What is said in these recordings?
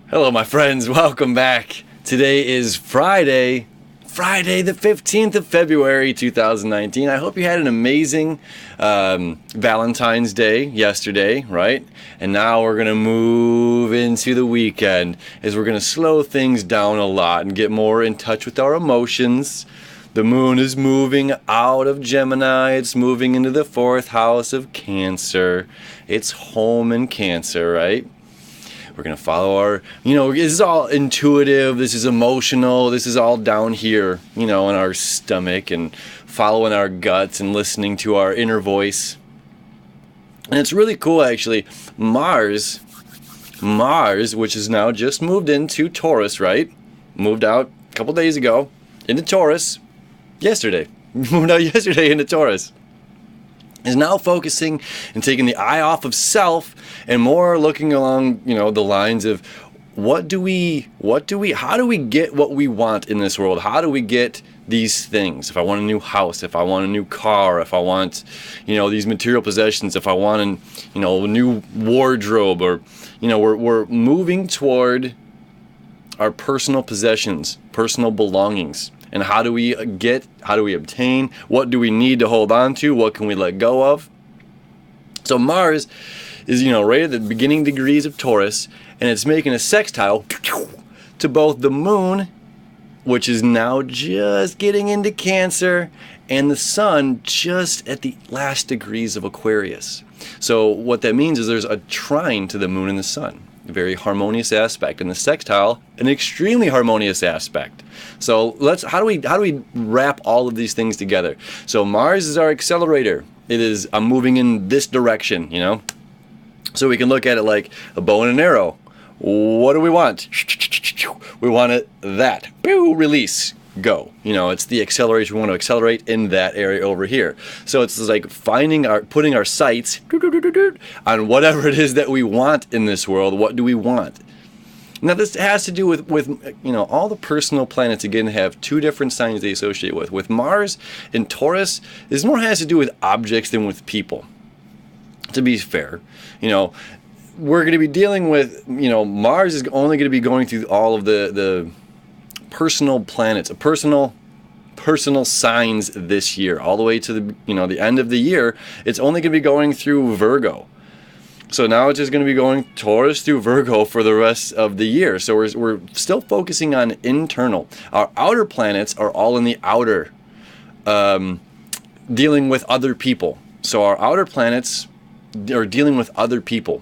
Hello, my friends. Welcome back. Today is Friday the 15th of February, 2019. I hope you had an amazing Valentine's Day yesterday, right? And now we're going to move into the weekend as we're going to slow things down a lot and get more in touch with our emotions. The moon is moving out of Gemini. It's moving into the 4th house of Cancer. It's home in Cancer, right? We're going to follow our, this is all intuitive, this is emotional, this is all down here, in our stomach and following our guts and listening to our inner voice. And it's really cool, actually. Mars, which has now just moved into Taurus, right? Moved out a couple days ago into Taurus yesterday. Moved out yesterday into Taurus. Is now focusing and taking the eye off of self and more looking along, the lines of how do we get what we want in this world? How do we get these things? If I want a new house, if I want a new car, if I want, these material possessions, if I want a new wardrobe, or, we're moving toward our personal possessions, personal belongings. And how do we obtain? What do we need to hold on to? What can we let go of? So Mars is, right at the beginning degrees of Taurus, and it's making a sextile to both the moon, which is now just getting into Cancer, and the sun just at the last degrees of Aquarius. So what that means is there's a trine to the moon and the sun. A very harmonious aspect, and the sextile an extremely harmonious aspect. So how do we wrap all of these things together? So Mars is our accelerator. It is, I'm moving in this direction, So we can look at it like a bow and an arrow. What do we want? We want it that. Release. Go. It's the acceleration. We want to accelerate in that area over here. So it's like putting our sights on whatever it is that we want in this world. What do we want? Now this has to do with all the personal planets, again, have two different signs they associate with. With Mars and Taurus, this more has to do with objects than with people. To be fair, we're going to be dealing with, Mars is only going to be going through all of the personal planets, personal signs this year, all the way to the end of the year. It's only going to be going through Virgo. So now it's just going to be going Taurus through Virgo for the rest of the year. So we're still focusing on internal. Our outer planets are all in the outer, dealing with other people. So our outer planets are dealing with other people,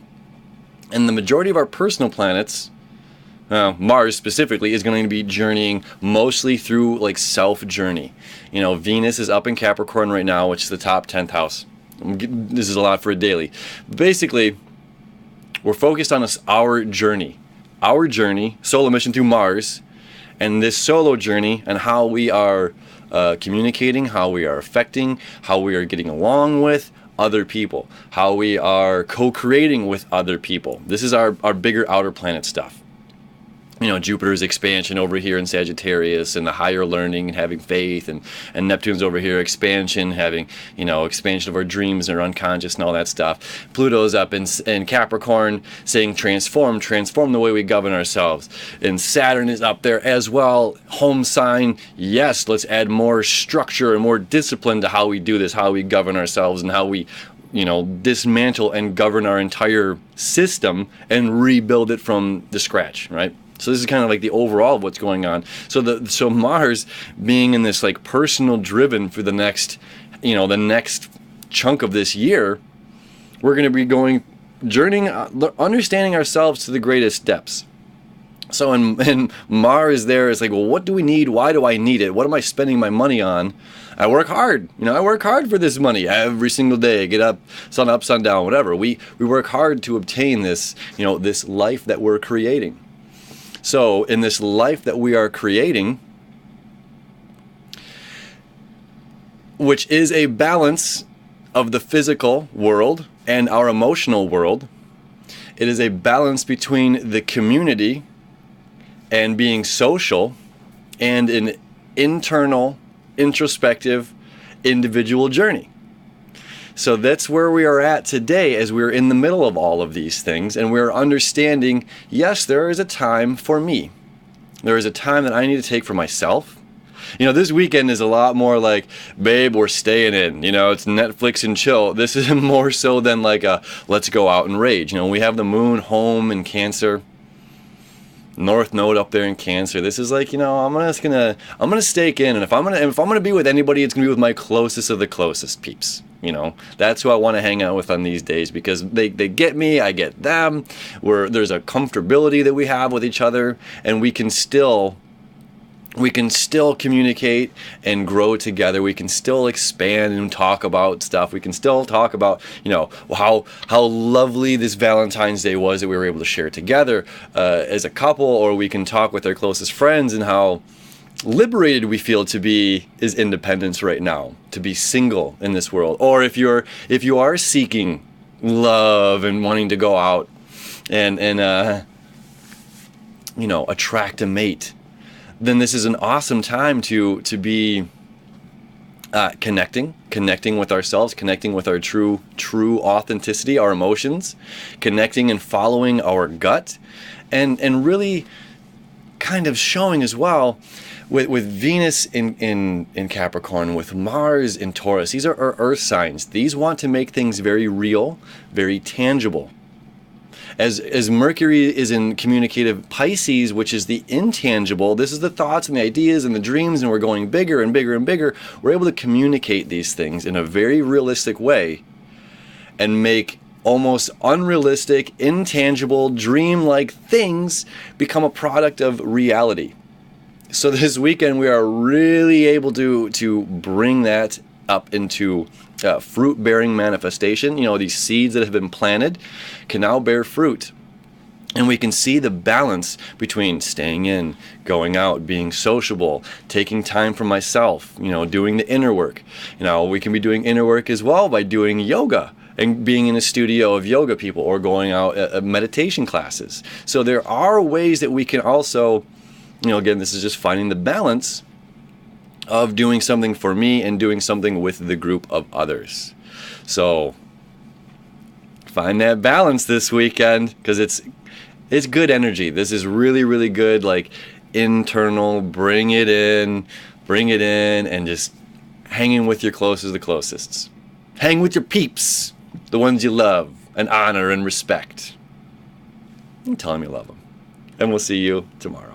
and the majority of our personal planets, Mars specifically, is going to be journeying mostly through like self-journey. Venus is up in Capricorn right now, which is the top 10th house. This is a lot for a daily. Basically, we're focused on our journey, solo mission through Mars, and this solo journey and how we are communicating, how we are affecting, how we are getting along with other people, how we are co-creating with other people. This is our bigger outer planet stuff. Jupiter's expansion over here in Sagittarius, and the higher learning and having faith, and Neptune's over here expansion, having, expansion of our dreams and our unconscious and all that stuff. Pluto's up in Capricorn saying transform the way we govern ourselves. And Saturn is up there as well, home sign. Yes, let's add more structure and more discipline to how we do this, how we govern ourselves, and how we dismantle and govern our entire system and rebuild it from the scratch, right? So this is kind of like the overall of what's going on. So Mars being in this like personal driven for the next chunk of this year, we're going to be journeying, understanding ourselves to the greatest depths. So in Mars there is like, well, what do we need? Why do I need it? What am I spending my money on? I work hard. I work hard for this money every single day. Get up, sun up, sun down, whatever. We work hard to obtain this, this life that we're creating. So in this life that we are creating, which is a balance of the physical world and our emotional world, it is a balance between the community and being social and an internal, introspective, individual journey. So that's where we are at today, as we're in the middle of all of these things, and we're understanding, yes, there is a time for me. There is a time that I need to take for myself. This weekend is a lot more like, babe, we're staying in. It's Netflix and chill. This is more so than like a let's go out and rage. We have the moon home in Cancer, North Node up there in Cancer. This is like, I'm gonna stake in, and if I'm gonna be with anybody, it's gonna be with my closest of the closest peeps. That's who I want to hang out with on these days, because they get me, I get them. There's a comfortability that we have with each other, and we can still communicate and grow together. We can still expand and talk about stuff. We can still talk about, how lovely this Valentine's Day was that we were able to share together as a couple, or we can talk with our closest friends and how liberated we feel to be as independents right now, to be single in this world. Or if you are seeking love and wanting to go out and attract a mate, then this is an awesome time to be connecting with ourselves, connecting with our true authenticity, our emotions, connecting and following our gut, and really kind of showing as well with Venus in Capricorn, with Mars in Taurus. These are our earth signs. These want to make things very real, very tangible. As Mercury is in communicative Pisces, which is the intangible, this is the thoughts and the ideas and the dreams, and we're going bigger and bigger and bigger. We're able to communicate these things in a very realistic way and make almost unrealistic, intangible, dream-like things become a product of reality. So this weekend we are really able to bring that up into fruit-bearing manifestation. These seeds that have been planted can now bear fruit. And we can see the balance between staying in, going out, being sociable, taking time for myself, doing the inner work. We can be doing inner work as well by doing yoga and being in a studio of yoga people, or going out at meditation classes. So there are ways that we can also, again, this is just finding the balance of doing something for me and doing something with the group of others. So find that balance this weekend, because it's good energy. This is really, really good, like internal, bring it in, and just hanging with your closest, the closest. Hang with your peeps, the ones you love and honor and respect. And tell them you love them. And we'll see you tomorrow.